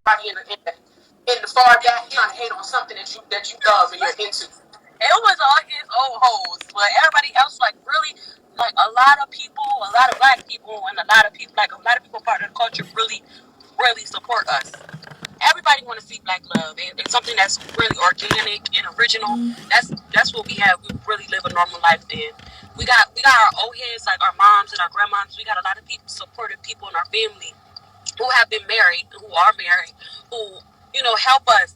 in the far back trying to hate on something that you love and you're into. It was all his old hoes, but everybody else, like, really, like, a lot of people, a lot of black people, and a lot of people, like, a lot of people part of the culture really, really support us. Everybody want to see black love, and something that's really organic and original. That's what we have. We really live a normal life. And we got our old heads, like our moms and our grandmoms. We got a lot of people, supportive people in our family who have been married, who are married, who help us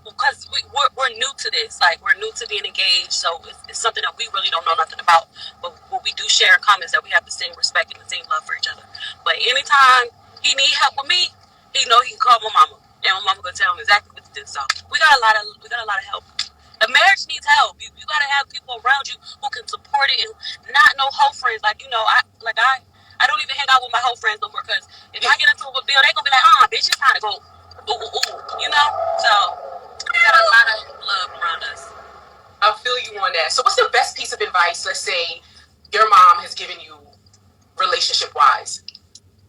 because we're new to this. Like, we're new to being engaged, so it's something that we really don't know nothing about. But what we do share in common is that we have the same respect and the same love for each other. But anytime he need help with me, he know he can call my mama, and my mama gonna tell him exactly what to do. So we got a lot of help. A marriage needs help. You gotta have people around you who can support it, and not no whole friends. Like, I don't even hang out with my whole friends no more, because if I get into it with Bill, they gonna be like, bitch, it's time to go. Ooh, ooh, ooh. So we got a lot of love around us. I feel you on that. So what's the best piece of advice, let's say, your mom has given you relationship-wise?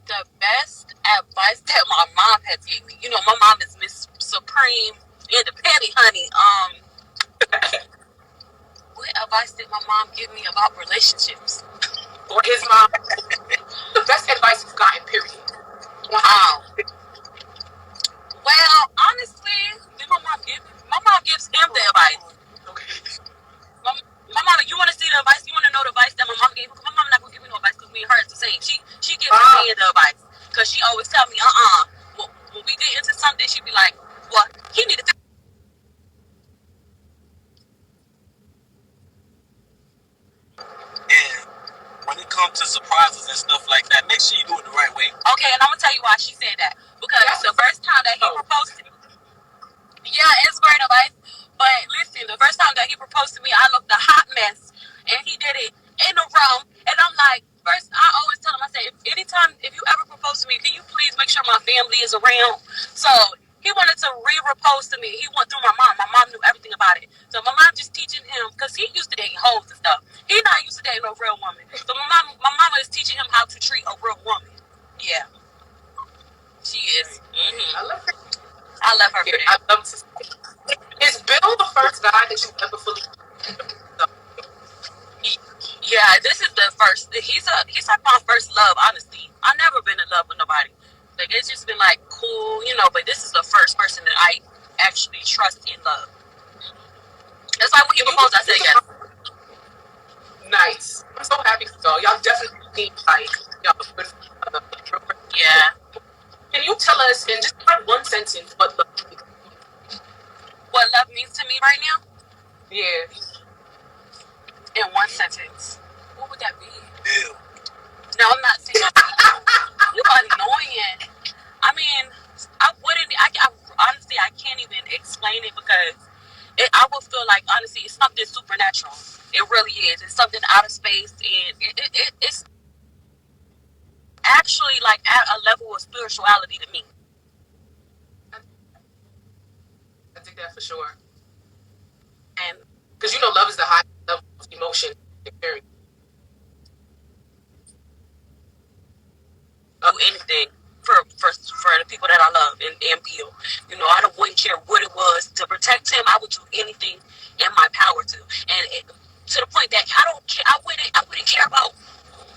The best advice that my mom has given me, my mom is Miss Supreme Independent, honey. What advice did my mom give me about relationships? Or his mom? The best advice you've gotten, period. Wow. Well, honestly, my mom gives him the advice. Okay. My mama, you want to see the advice? You want to know the advice that my mom gave me? Because my mom not going to give me no advice, because me and her is the same. She gives me the advice, because she always tell me, when we get into something, she be like, well, he need to. And when it comes to surprises and stuff like that, make sure you do it the right way. Okay, and I'm going to tell you why she said that. Because the first time that he proposed to me, yeah, it's great advice. But listen, the first time that he proposed to me, I looked a hot mess, and he did it in the room. And I'm like, first, I always tell him, I say, if you ever propose to me, can you please make sure my family is around? So he wanted to re-propose to me. He went through my mom. My mom knew everything about it. So my mom just teaching him, because he used to dating hoes and stuff. He not used to dating no real woman. So my mama is teaching him how to treat a real woman. Yeah, she is. Mm-hmm. I love her for that. I love to see. Is Bill the first guy that you ever fully? Yeah, this is the first. He's like my first love. Honestly, I've never been in love with nobody. Like, it's just been like cool, But this is the first person that I actually trust in love. That's why when he proposed, I said yes. Nice. I'm so happy for y'all. Y'all definitely need y'all. Yeah. Can you tell us in just like one sentence what love means? What love means to me right now? Yeah. In one sentence. What would that be? Yeah. No, I'm not saying that. You annoying. I mean, I wouldn't. I honestly, I can't even explain it, because I would feel like, honestly, it's something supernatural. It really is. It's something out of space, and it's actually like at a level of spirituality to me. I think that for sure. And because love is the highest level of emotion experience. Do anything for the people that I love and Bill. I wouldn't care what it was to protect him. I would do anything in my power to, and to the point that I don't care. I wouldn't care about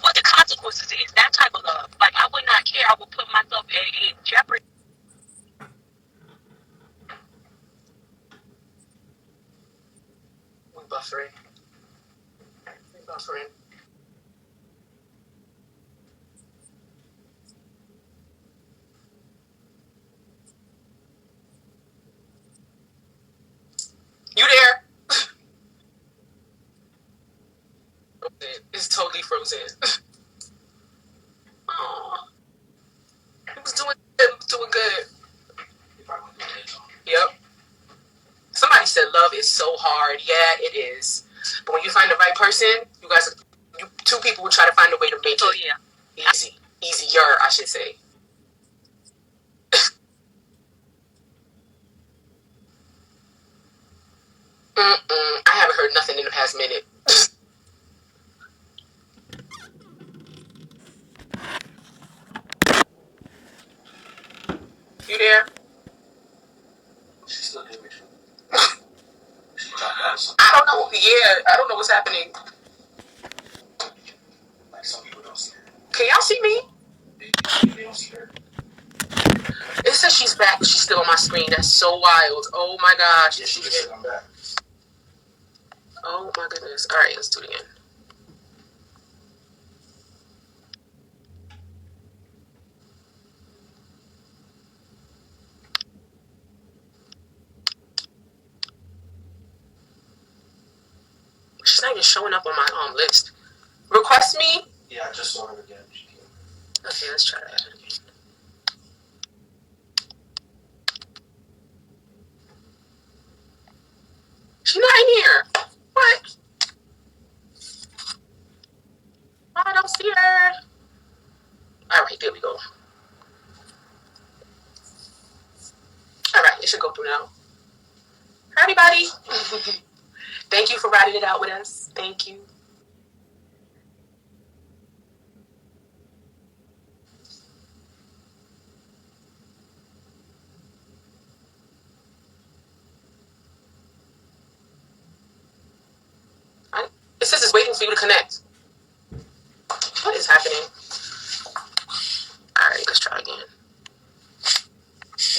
what the consequences is. That type of love, like, I would not care. I would put myself in jeopardy. We buffering. You there? It's totally frozen. Oh, it was doing good. Yep. Somebody said love is so hard. Yeah, it is. But when you find the right person, two people will try to find a way to make it easier, I should say. I haven't heard nothing in the past minute. You there? She's still doing it. I don't know. Yeah, I don't know what's happening. Like some people don't see her. Can y'all see me? They don't see her. It says she's back, but she's still on my screen. That's so wild. Oh my gosh. Yeah, she just said I'm back. Oh my goodness. All right, let's do it again. She's not even showing up on my list. Request me? Yeah, I just saw her again. Okay, let's try that again. She's not in here. What? I don't see her. All right, there we go. All right, it should go through now. Hi, everybody. Thank you for riding it out with us. Thank you. It says it's waiting for you to connect. What is happening? All right, let's try again.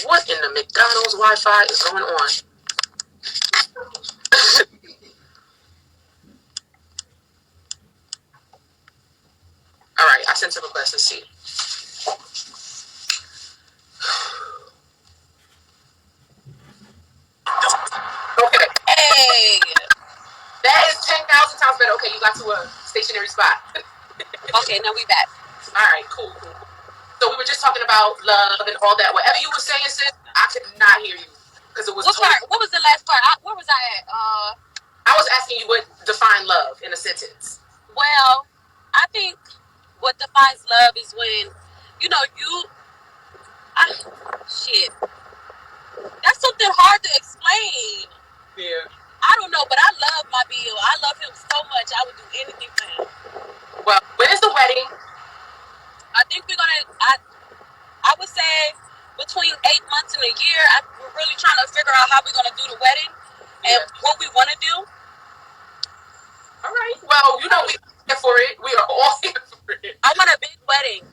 What in the McDonald's Wi-Fi is going on? All right, I sent a request. Let's see. Okay. Hey. That is 10,000 times better. Okay, you got to a stationary spot. Okay, now we back. All right, cool. So we were just talking about love and all that. Whatever you were saying, sis, I could not hear you because it was. What was the last part? Where was I at? I was asking you what define love in a sentence. Well, I think what defines love is when, shit. That's something hard to explain. Yeah. I don't know, but I love my Bill. I love him so much. I would do anything for him. Well, when is the wedding? I think we're gonna. I would say between 8 months and a year. We're really trying to figure out how we're gonna do the wedding and what we want to do. All right. Well, we're here for it. We are all here for it. I want a big wedding.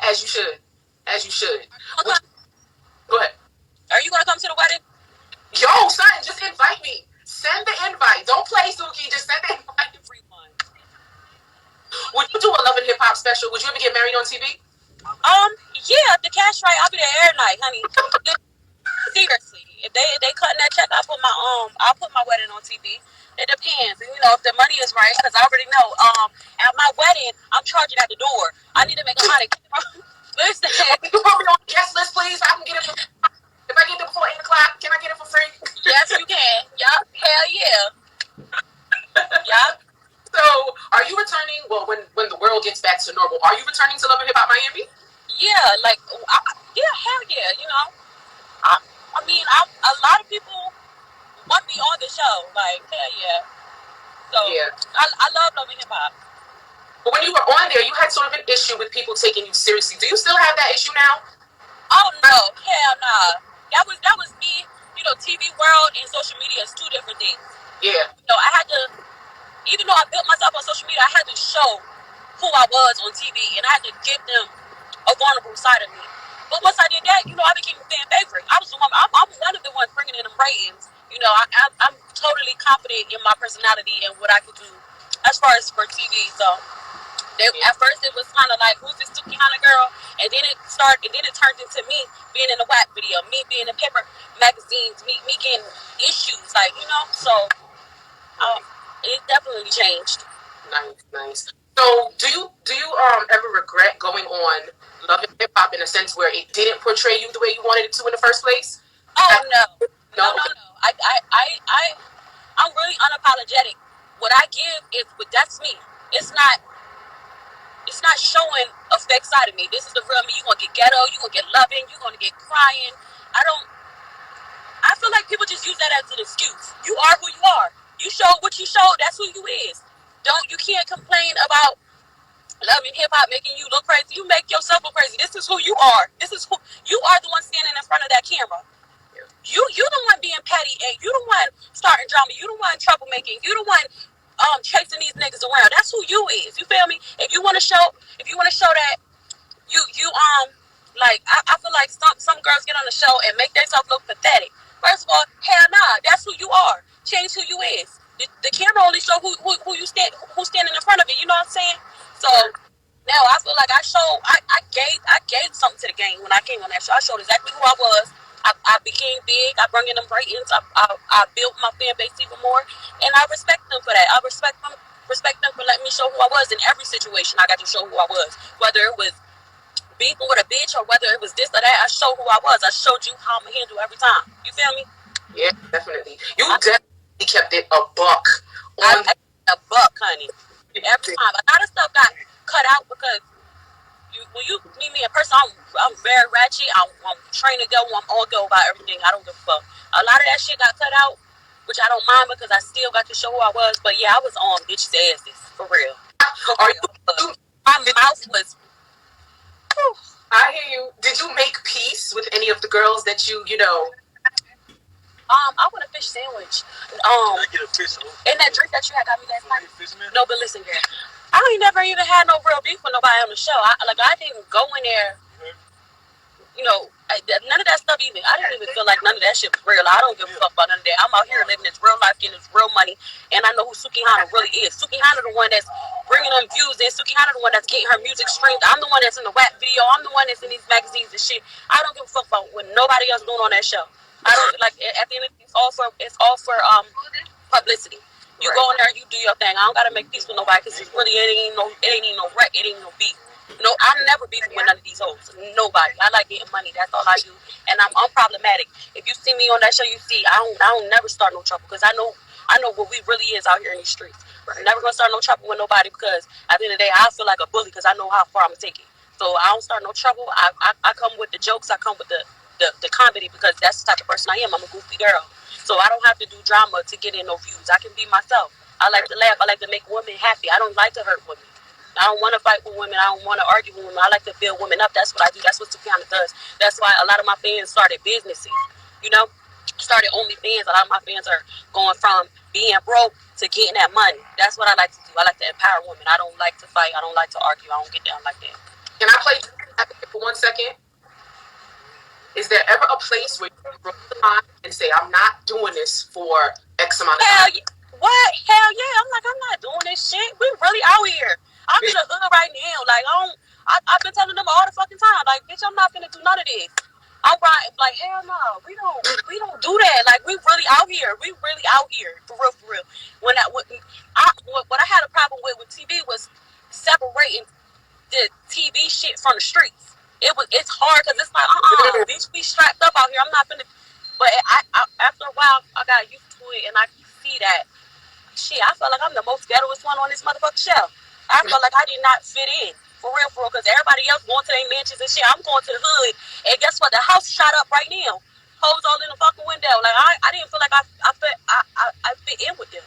As you should. As you should. Okay. Go ahead. Are you gonna come to the wedding? Yo, son, just invite me. Send the invite. Don't play, Suki. Just send the invite. Everyone. Would you do a Love and Hip Hop special? Would you ever get married on TV? Yeah, if the cash right, I'll be there every night, honey. Seriously, if they cutting that check, I'll put my wedding on TV. It depends, and if the money is right, because I already know. At my wedding, I'm charging at the door. I need to make a money. Listen, you put me on the guest list, please. I can get it. If I get there before 8 o'clock, can I get it for free? Yes, you can. Yup. Hell yeah. Yup. So, are you returning? Well, when the world gets back to normal, are you returning to Love and Hip Hop Miami? Yeah, hell yeah. I mean, a lot of people want me on the show. Like, hell yeah. So, yeah. I love Love and Hip Hop. But when you were on there, you had sort of an issue with people taking you seriously. Do you still have that issue now? Oh no, hell nah. That was me. TV world and social media is two different things. Yeah. I had to, even though I built myself on social media, I had to show who I was on TV, and I had to give them a vulnerable side of me. But once I did that, I became a fan favorite. I'm one of the ones bringing in the ratings. I'm totally confident in my personality and what I could do as far as for TV. So at first it was kind of like, who's this Sukihana girl? And then it turned into me being in a WAP video, me being in paper magazines, me getting issues, so it definitely changed. Nice. So do you ever regret going on Love and Hip Hop in a sense where it didn't portray you the way you wanted it to in the first place? Oh no. I'm really unapologetic. What I give that's me. It's not showing a fake side of me. This is the real me. You're going to get ghetto. You're going to get loving. You're going to get crying. I feel like people just use that as an excuse. You are who you are. You show what you show. That's who you is. You can't complain about Love and Hip Hop making you look crazy. You make yourself look crazy. This is who you are. This is who you are, the one standing in front of that camera. You the one being petty, and you the one starting drama. You the one troublemaking. You the one chasing these niggas around. That's who you is. You feel me? If you want to show that you like I feel like some girls get on the show and make themselves look pathetic. First of all, hell nah, that's who you are. Change who you is. The camera only show who who's standing in front of it. You know what I'm saying? So now I feel like I gave something to the game when I came on that show. I showed exactly who I was. I became big. I brought in them ratings. I built my fan base even more, and I respect them for that. I respect them for letting me show who I was in every situation. I got to show who I was, whether it was beefing with a bitch or whether it was this or that. I showed who I was. I showed you how I'm gonna handle every time. You feel me? Yeah, definitely. You definitely kept it a buck. I a buck, honey. Every time. A lot of stuff got cut out because when you meet me in person, I'm very ratchet. I'm trained to go. I'm all go about everything. I don't give a fuck. A lot of that shit got cut out, which I don't mind because I still got to show who I was. But yeah, I was on bitches' asses for real. My mouth was. I hear you. Did you make peace with any of the girls that you know? I want a fish sandwich. Can I get a fish? And that drink that you had got me last night. No, but listen, girl. I ain't never even had no real beef with nobody on the show. I didn't go in there. You know, none of that stuff even. I didn't even feel like none of that shit was real. I don't give a fuck about none of that. I'm out here living this real life, getting this real money, and I know who Sukihana really is. Sukihana the one that's bringing them views in. Sukihana the one that's getting her music streamed. I'm the one that's in the WAP video. I'm the one that's in these magazines and shit. I don't give a fuck about what nobody else doing on that show. I don't like. At the end of it, it's all for publicity. You go in there, you do your thing. I don't gotta make peace with nobody because it ain't even no wreck. It ain't no beef. No, I never beef with none of these hoes. Nobody. I like getting money. That's all I do. And I'm unproblematic. If you see me on that show, you see I don't never start no trouble because I know what we really is out here in these streets. I'm never gonna start no trouble with nobody because at the end of the day, I feel like a bully because I know how far I'm gonna take it. So I don't start no trouble. I come with the jokes. I come with the comedy because that's the type of person I am. I'm a goofy girl. So I don't have to do drama to get in no views. I can be myself. I like to laugh. I like to make women happy. I don't like to hurt women. I don't want to fight with women. I don't want to argue with women. I like to build women up. That's what I do. That's what Sukihana does. That's why a lot of my fans started businesses, started OnlyFans. A lot of my fans are going from being broke to getting that money. That's what I like to do. I like to empower women. I don't like to fight. I don't like to argue. I don't get down like that. Can I play for 1 second? Is there ever a place where you broke the line and say, I'm not doing this for X amount of time? What? Hell yeah. I'm not doing this shit. We really out here. I'm in the hood right now. Like, I've been telling them all the fucking time. Like, bitch, I'm not finna do none of this. I'm right. Like, hell no. We don't do that. Like, we really out here. We really out here. For real. What I had a problem with TV was separating the TV shit from the streets. It's hard because it's like, bitch, we strapped up out here. I'm not finna. But I after a while, I got used to it, and I see that. Shit, I felt like I'm the most ghettoest one on this motherfucking show. I felt like I did not fit in. For real, because everybody else going to their mansions and shit. I'm going to the hood, and guess what? The house shot up right now. Hoes all in the fucking window. Like I didn't feel like I fit in with them.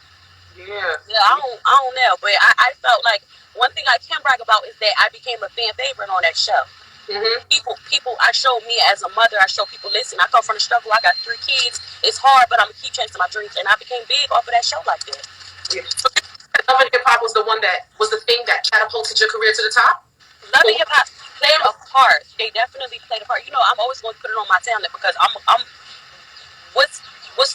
Yeah. I don't know, but I felt like one thing I can brag about is that I became a fan favorite on that show. Mm-hmm. People, I showed me as a mother. I show people, listen, I come from the struggle. I got 3 kids. It's hard, but I'm gonna keep chasing my dreams, and I became big off of that show like that. Yeah. Love and Hip Hop was the thing that catapulted your career to the top? Love and Hip Hop played a part. They definitely played a part. I'm always going to put it on my talent because I'm what's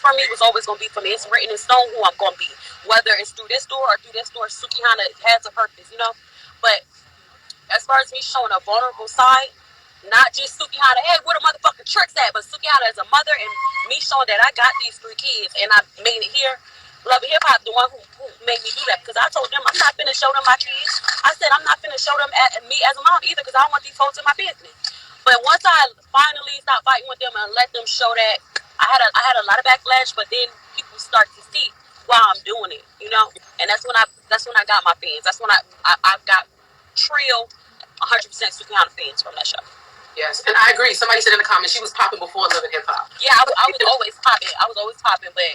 for me was always going to be for me. It's written in stone who I'm going to be. Whether it's through this door or through this door, Sukihana has a purpose, But as far as me showing a vulnerable side, not just Sukihana, hey, where the motherfucking tricks at, but Sukihana as a mother and me showing that I got these 3 kids and I made it here. Love and Hip Hop, the one who made me do that, because I told them I'm not finna show them my kids. I said I'm not finna show them me as a mom either, because I don't want these folks in my business. But once I finally stopped fighting with them and let them show that, I had a lot of backlash, but then people start to see why I'm doing it, And that's when I got my fans. That's when I got trill 100% Sukihana fans from that show. Yes, and I agree. Somebody said in the comments she was popping before Love and Hip Hop. Yeah, I was always popping. But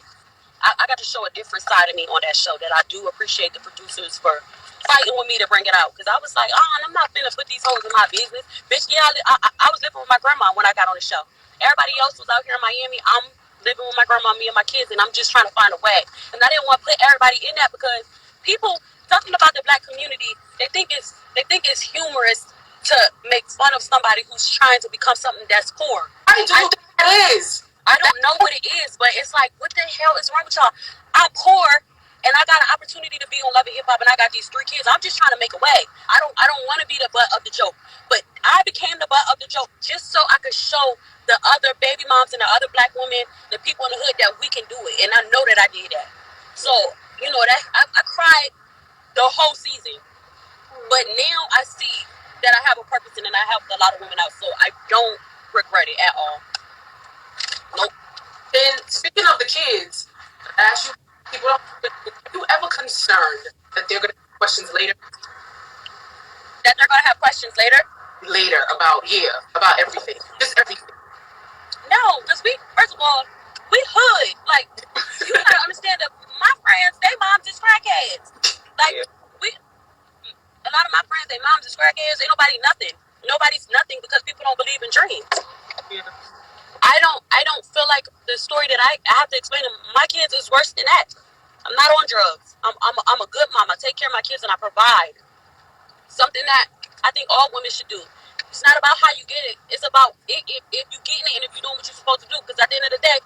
I got to show a different side of me on that show that I do appreciate the producers for fighting with me to bring it out. Because I was like, I'm not finna put these hoes in my business. Bitch, yeah, I was living with my grandma when I got on the show. Everybody else was out here in Miami. I'm living with my grandma, me and my kids, and I'm just trying to find a way. And I didn't want to put everybody in that because people talking about the black community, they think it's humorous to make fun of somebody who's trying to become something that's poor. I do think that is. I don't know what it is, but it's like, what the hell is wrong with y'all? I'm poor, and I got an opportunity to be on Love and Hip Hop, and I got these 3 kids. I'm just trying to make a way. I don't want to be the butt of the joke, but I became the butt of the joke just so I could show the other baby moms and the other black women, the people in the hood, that we can do it, and I know that I did that. So that I cried the whole season, but now I see that I have a purpose and I helped a lot of women out, so I don't regret it at all. Nope. And speaking of the kids, I ask you, are you ever concerned that they're going to have questions later? That they're going to have questions later? Later about everything. Just everything. No, because first of all, we hood. Like, you got to understand that my friends, they moms is crackheads. Like, a lot of my friends, their moms is crackheads. Ain't nobody nothing. Nobody's nothing because people don't believe in dreams. Yeah. I don't feel like the story that I have to explain to my kids is worse than that. I'm not on drugs. I'm a good mom. I take care of my kids and I provide. Something that I think all women should do. It's not about how you get it. It's about if you're getting it and if you're doing what you're supposed to do. Because at the end of the day,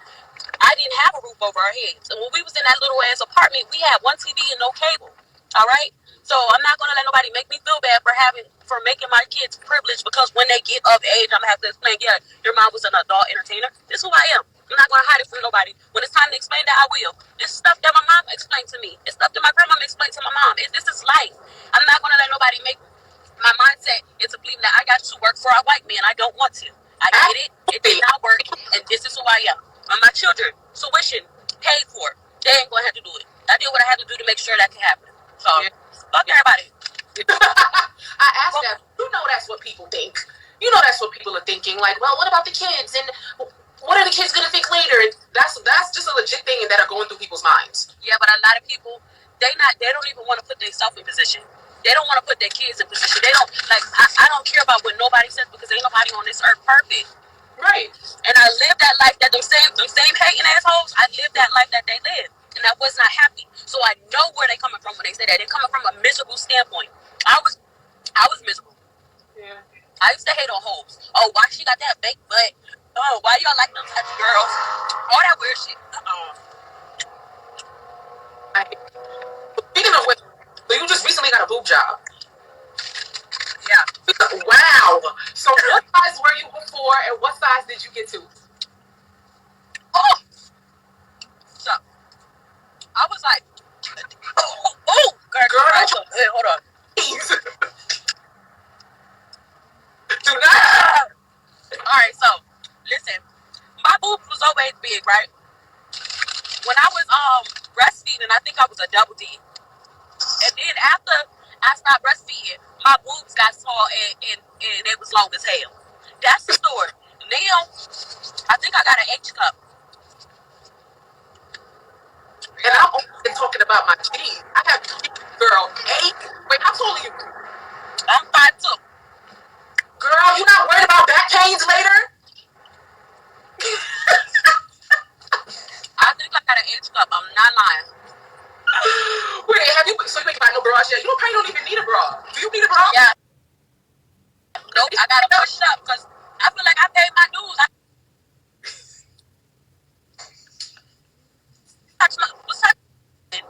I didn't have a roof over our heads. And when we was in that little ass apartment, we had one TV and no cable. All right? So I'm not going to let nobody make me feel bad for making my kids privileged, because when they get of age, I'm going to have to explain, yeah, your mom was an adult entertainer. This is who I am. I'm not going to hide it from nobody. When it's time to explain that, I will. This is stuff that my mom explained to me. It's stuff that my grandma explained to my mom. This is life. I'm not going to let nobody make my mindset into believing that I got to work for a white man. I don't want to. I get it. It did not work. And this is who I am. And my children, tuition, paid for. They ain't going to have to do it. I did what I had to do to make sure that can happen. So, fuck everybody. I asked that. That's what people think. That's what people are thinking. Like, well, what about the kids? And what are the kids going to think later? And that's just a legit thing that are going through people's minds. Yeah, but a lot of people, they don't even want to put themselves in position. They don't want to put their kids in position. They don't, like, I don't care about what nobody says, because ain't nobody on this earth perfect. Right. And I lived that life that them same hating assholes, I lived that life that they live. And I was not happy. So I know where they coming from when they say that. They're coming from a miserable standpoint. I was miserable. Yeah. I used to hate on hoes. Oh, why she got that fake butt? Oh, why y'all like them type of girls? All that weird shit. Speaking of which, so you just recently got a boob job. Yeah. Wow. So what size were you before, and what size did you get to? Oh. So I was like, girl, hey, hold on. Please. Do not. All right, so listen, my boobs was always big, right? When I was breastfeeding, I think I was a double D, and then after I stopped breastfeeding, my boobs got small and it was long as hell. That's the story. Now I think I got an H cup. And I'm only talking about my G's. I have girl 8. Wait, how tall are you? I'm 5'2". Girl, you not worried about back pains later? I think I got an H cup. I'm not lying. Wait, so you ain't buy no bras yet? You probably don't even need a bra. Do you need a bra? Yeah. Nope, I gotta push up because I feel like I paid my dues. What's happening?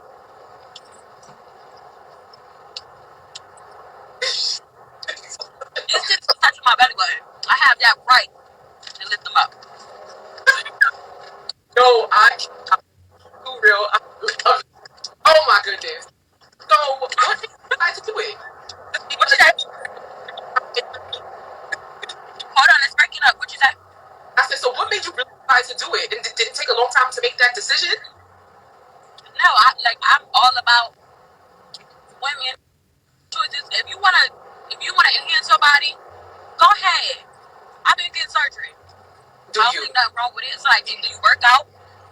It's just touching my belly button. I have that right to lift them up. No, too real. I love it. Oh my goodness. So, what did you decide to do it? What you say? Hold on, let's break it up. What you say? I said, so what made you really decide to do it? And did it take a long time to make that decision? No, I'm all about women choices. If you wanna enhance your body, go ahead. I've been getting surgery. I don't think nothing wrong with it. It's like either you work out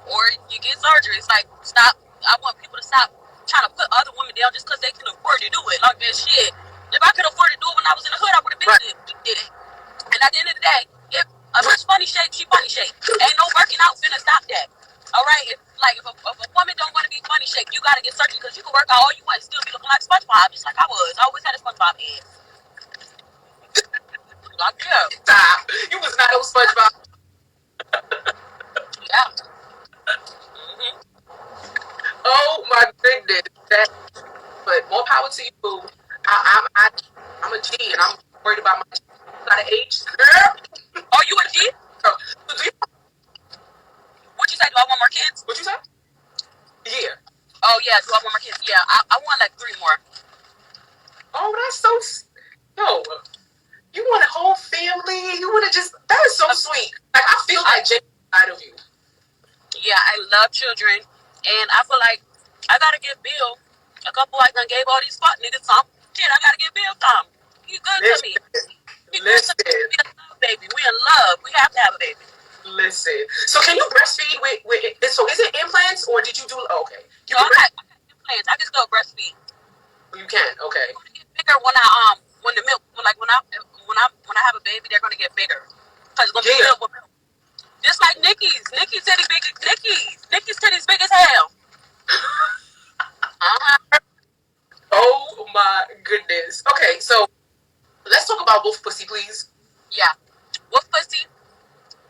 or you get surgery. It's like, stop. I want people to stop trying to put other women down just because they can afford to do it. Like that shit. If I could afford to do it when I was in the hood, I would have been did it. And at the end of the day, if a bitch funny shape, she funny shape. Ain't no working out finna stop that. All right, if a woman don't want to be funny shaped, you gotta get surgery because you can work out all you want and still be looking like SpongeBob, just like I was. I always had a SpongeBob head. Like, yeah, Stop. You was not no SpongeBob. yeah. Oh my goodness. But more power to you. I'm a G, and I'm worried about my G. Not an H, girl. Oh, you a G? So do you, What you say? Do I want more kids? what you say? Yeah. Oh yeah, do I want more kids? Yeah, I want like 3 more. Oh, that's so. Yo, you want a whole family? You want to just. That is so sweet. Like I feel that genuine side of you. Yeah, I love children, and I feel like I gotta give Bill a couple. I done gave all these fuck niggas some shit. I gotta give Bill some. He good to me. He good to me. We in love, baby. We in love. We have to have a baby. Listen. So can you breastfeed with so is it implants or did you do okay? You No, can I got implants. I can still breastfeed. you can, okay. It's gonna get bigger when the milk when I have a baby, they're gonna get bigger because it's gonna be filled with milk. Just like Nikki's titties big. Nikki's titties big as hell. Oh my goodness. Okay, so let's talk about Wolf Pussy, please. Yeah, Wolf Pussy.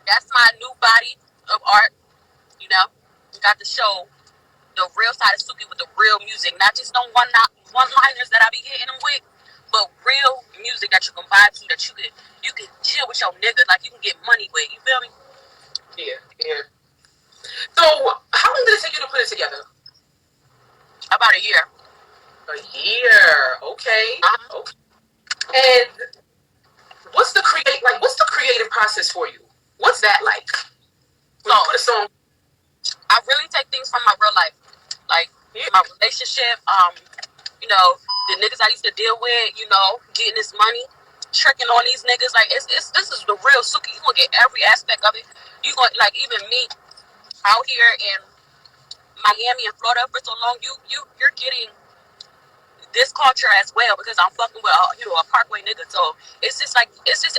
That's my new body of art. You know, you got to show the real side of Suki with the real music, not just no one-liners that I be hitting them with, but real music that you can vibe to, that you can chill with your nigga, like you can get money with. You feel me? Yeah. So how long did it take you to put it together? About a year. A year. Okay. Okay. And what's the creative process for you? What's that like? When you put a song. I really take things from my real life, like my relationship. You know, the niggas I used to deal with. You know, getting this money, tricking on these niggas. Like this is the real Suki. You gonna get every aspect of it. You gonna like even me out here in Miami and Florida for so long. You're getting this culture as well because I'm fucking with a Parkway nigga. So it's just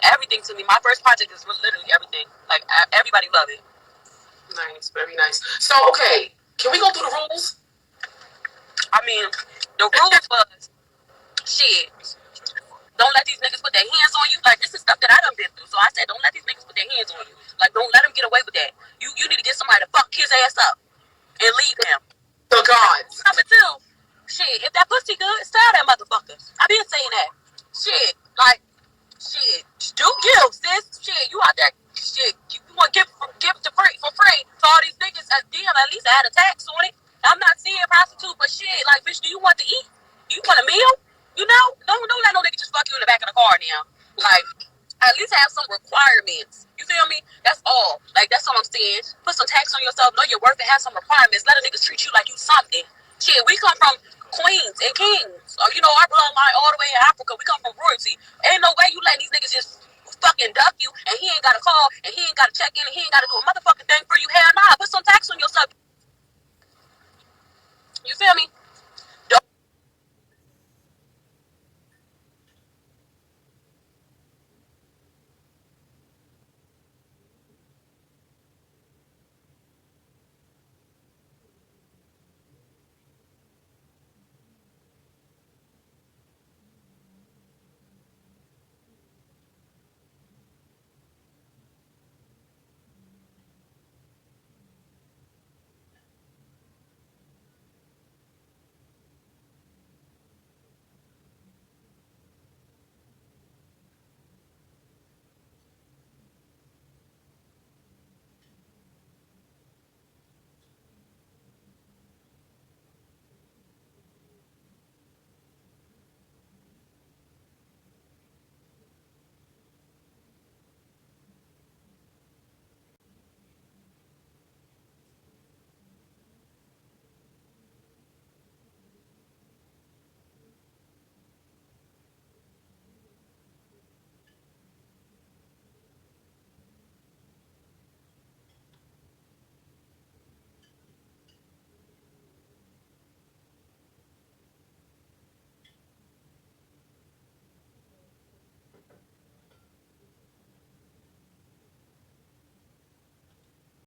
everything to me. My first project is literally everything. Like everybody love it. Nice, very nice. So okay, can we go through the rules? I mean, the rules was shit. Don't let these niggas put their hands on you. Like this is stuff that I done been through. So I said, don't let these niggas put their hands on you. Like don't let them get away with that. You need to get somebody to fuck his ass up and leave him. The gods. Number 2, shit. If that pussy good, sell that motherfucker. I been saying that. Shit, like shit. Do give, sis. Shit, you out there. Shit, you want to give it for free to all these niggas. Damn, at least I had a tax on it. I'm not seeing prostitute, but shit, like bitch, do you want to eat? Do you want a meal? You know, don't let no nigga just fuck you in the back of the car now. Like, at least have some requirements. You feel me? That's all. Like, that's all I'm saying. Put some tax on yourself, know your worth, and have some requirements. Let a nigga treat you like you something. Shit, we come from queens and kings. Or, you know, our bloodline all the way in Africa. We come from royalty. Ain't no way you letting these niggas just fucking duck you, and he ain't got to call, and he ain't got to check in, and he ain't got to do a motherfucking thing for you. Hell nah. Put some tax on yourself. You feel me?